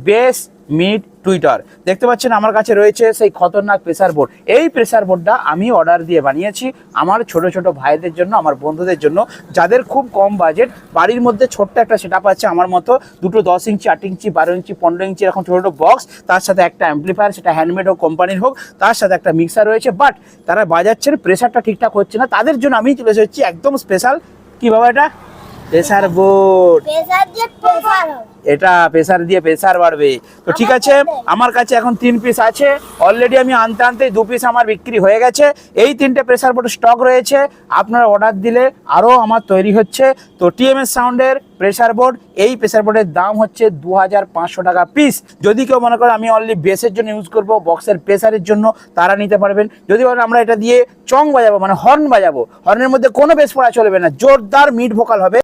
Base mid Twitter. দেখতে পাচ্ছেন আমার কাছে রয়েছে সেই খতরনাক প্রেসার বোর্ড। এই প্রেসার বোর্ডটা আমি অর্ডার দিয়ে বানিয়েছি আমার ছোট ছোট ভাইদের জন্য, আমার বন্ধুদের জন্য, যাদের খুব কম বাজেট, বাড়ির মধ্যে ছোট্ট একটা সেটআপ আছে আমার মতো, দুটো 10 ইঞ্চি, 8 ইঞ্চি, 12 ইঞ্চি, 15 ইঞ্চি এরকম ছোটো ছোটো বক্স, তার সাথে একটা অ্যাম্পলিফায়ার, সেটা হ্যান্ডমেড হোক কোম্পানির হোক, তার সাথে একটা মিক্সার রয়েছে। বাট তারা বাজাচ্ছেন, প্রেসারটা ঠিকঠাক হচ্ছে না, তাদের জন্য আমি চলে এসেছি একদম স্পেশাল। কি বাবা এটা? Pressure board. এটা প্রেসার দিয়ে প্রেসার বাড়বে। তো ঠিক আছে, আমার কাছে এখন 3 পিস আছে অলরেডি। আমি আনতে আনতে 2 পিস আমার বিক্রি হয়ে গেছে। এই 3টে প্রেসার বোর্ড স্টক রয়েছে, আপনারা অর্ডার দিলে আরও আমার তৈরি হচ্ছে। তো টিএমএস সাউন্ডের প্রেসার বোর্ড, এই প্রেসার বোর্ডের দাম হচ্ছে 2500 টাকা পিস। যদি কেউ মনে করে আমি অনলি বেসের জন্য ইউজ করব, বক্সের প্রেসারের জন্য, তারা নিতে পারবেন। যদি বলেন আমরা এটা দিয়ে চং বাজাবো, মানে হর্ন বাজাবো, হর্নের মধ্যে কোনো বেস পড়া চলবে না, জোরদার মিড ভোকাল হবে।